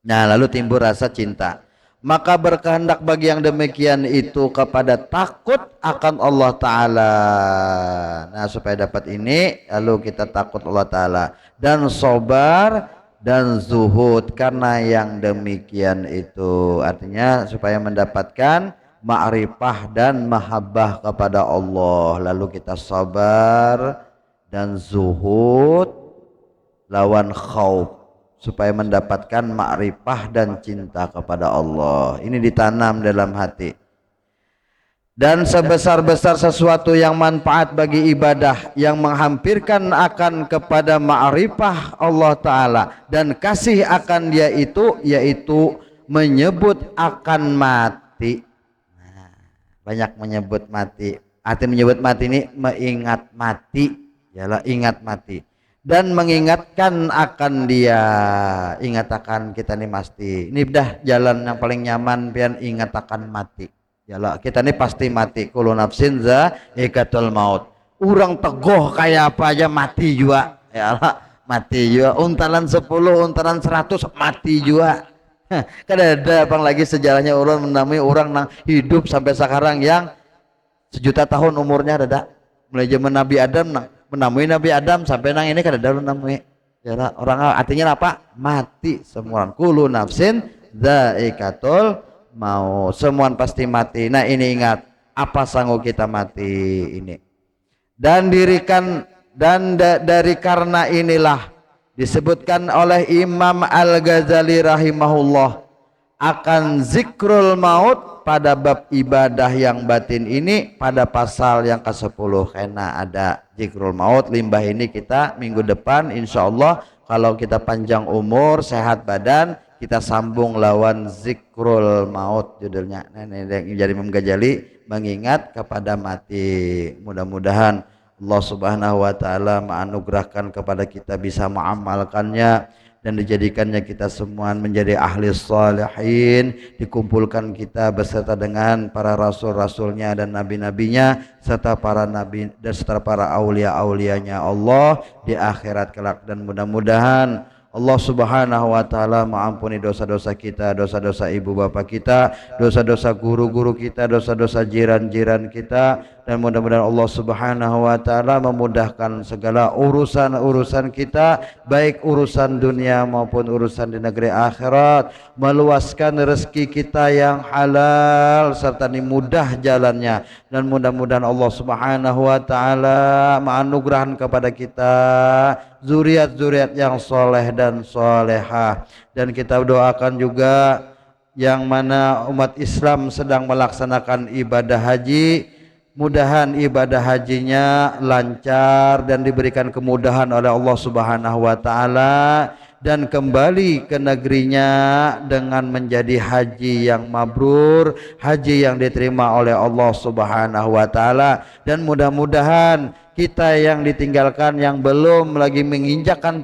Nah lalu timbul rasa cinta, maka berkehendak bagi yang demikian itu kepada takut akan Allah Ta'ala. Nah supaya dapat ini lalu kita takut Allah Ta'ala dan sobar dan zuhud karena yang demikian itu, artinya supaya mendapatkan ma'rifah dan mahabbah kepada Allah, lalu kita sabar dan zuhud lawan khauf. supaya mendapatkan ma'rifah dan cinta kepada Allah. Ini ditanam dalam hati. Dan sebesar-besar sesuatu yang manfaat bagi ibadah yang menghampirkan akan kepada ma'rifah Allah Ta'ala dan kasih akan dia itu, yaitu menyebut akan mati. Nah, banyak menyebut mati. Arti menyebut mati ini mengingat mati, ialah ingat mati dan mengingatkan akan dia. Ingat akan kita nih pasti. Ini dah jalan yang paling nyaman pian, ingat akan mati. Yalah, kita ini pasti mati. Kullu nafsin za'iqatul maut. Urang teguh kayak apa aja mati juga. Yalah, mati juga. Untalan 10, untalan 100 mati juga. Kan ada apa lagi sejarahnya orang menamai orang nang hidup sampai sekarang yang 1.000.000 tahun umurnya ada. Mulai zaman Nabi Adam nang menamai Nabi Adam sampai nang ini kan ada namai. Yalah, orang artinya apa? Mati semua. Kullu nafsin za'iqatul mau, semua pasti mati. Nah ini ingat, apa sanggup kita mati ini. Dan dirikan dari karena inilah disebutkan oleh Imam Al-Ghazali rahimahullah akan zikrul maut pada bab ibadah yang batin ini pada pasal yang ke-10. Karena ada zikrul maut limbah ini kita minggu depan insyaallah kalau kita panjang umur sehat badan kita sambung lawan zikrul maut judulnya. Nah, ini jadi Imam Ghazali mengingat kepada mati. Mudah-mudahan Allah Subhanahu wa taala menganugerahkan kepada kita bisa mengamalkannya dan dijadikannya kita semua menjadi ahli salihin, dikumpulkan kita beserta dengan para rasul-rasulnya dan nabi-nabinya serta para nabi dan serta para aulia-aulianya Allah di akhirat kelak. Dan mudah-mudahan Allah Subhanahu wa taala mengampuni dosa-dosa kita, dosa-dosa ibu bapak kita, dosa-dosa guru-guru kita, dosa-dosa jiran-jiran kita, dan mudah-mudahan Allah Subhanahu wa taala memudahkan segala urusan-urusan kita, baik urusan dunia maupun urusan di negeri akhirat, meluaskan rezeki kita yang halal serta mudah jalannya, dan mudah-mudahan Allah Subhanahu wa taala menganugerahkan kepada kita zuriat-zuriat yang soleh dan solehah. Dan kita doakan juga yang mana umat Islam sedang melaksanakan ibadah haji, mudahan ibadah hajinya lancar dan diberikan kemudahan oleh Allah Subhanahu wa taala dan kembali ke negerinya dengan menjadi haji yang mabrur, haji yang diterima oleh Allah Subhanahu wa taala. Dan mudah-mudahan kita yang ditinggalkan yang belum lagi menginjakkan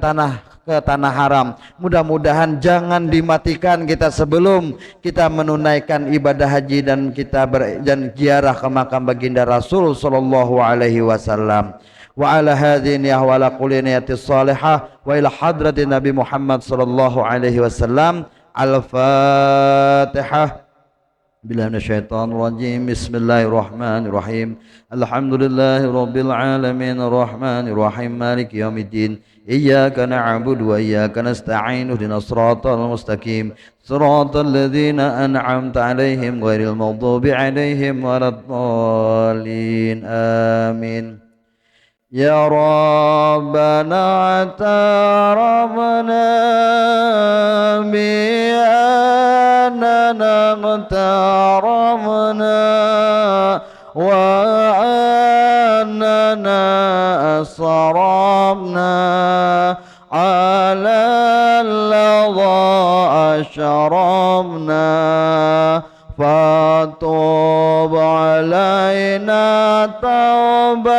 ke tanah haram, mudah-mudahan jangan dimatikan kita sebelum kita menunaikan ibadah haji dan kita dan ziarah ke makam baginda Rasul sallallahu alaihi wasallam. Wa ala hadhihi wa ala kulli niyatis salihah wa ila hadratin Nabi Muhammad sallallahu alaihi wasallam. Al-Fatihah. Billahi minasyaitonir rajim. Bismillahirrahmanirrahim. Alhamdulillahi rabbil alamin arrahmanir rahim maliki yaumiddin. Iyyaka na'budu wa iyyaka nasta'in ihdinas siratal mustaqim siratal ladzina an'amta 'alaihim ghairil maghdubi 'alaihim waladdallin. Amin. Ya Rabbana atarabna bi'annana mutarabna wa annana asrabna ala alladha ashrabna fatub alaina taubah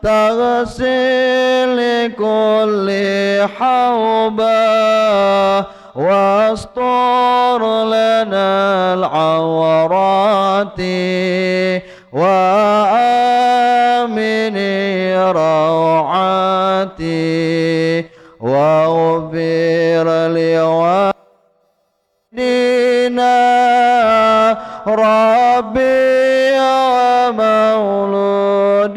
taghsil kulli hawbah wastur lana al-awrati wa amini rawati wa ufir liwadina rabbi wa mauludina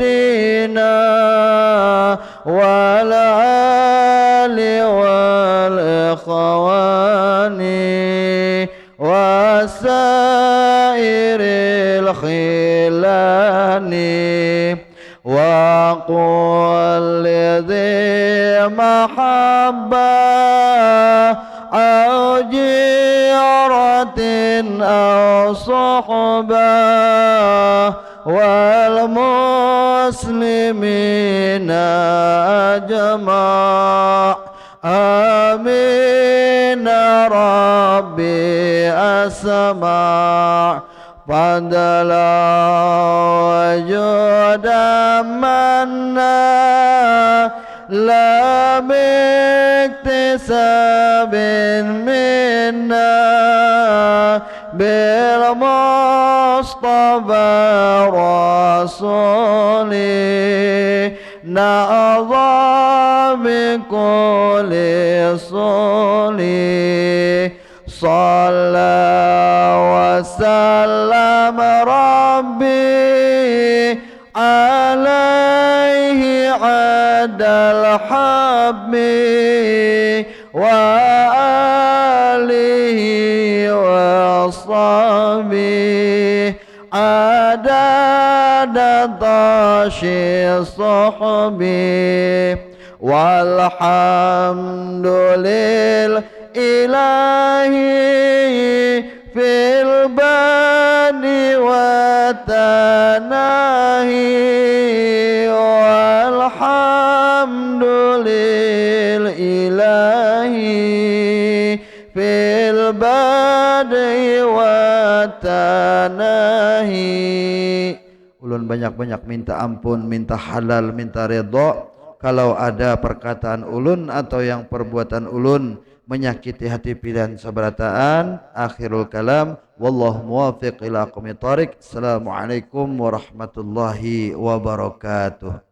wal ali wal ikhwani wasairil khilani وقل لذي محبة أو جيرة أو صحبة والمسلمين أجمع آمين ربي أسمع فضلا وجودا منا لا باكتساب منا بالمصطفى رسولي نأضى بكل صولي صلى وسلم ربي عليه عد الحب وآله وصحبه عدد طاشي صحبي والحمد لله في البدء والتناهي والحمد لله في البدء والتناهي. Ulun banyak-banyak minta ampun, minta halal, minta ridha kalau ada perkataan ulun atau yang perbuatan ulun menyakiti hati pilihan sabarataan. Akhirul kalam wallahu muwaffiq ila aqwamit thoriq. Assalamualaikum warahmatullahi wabarakatuh.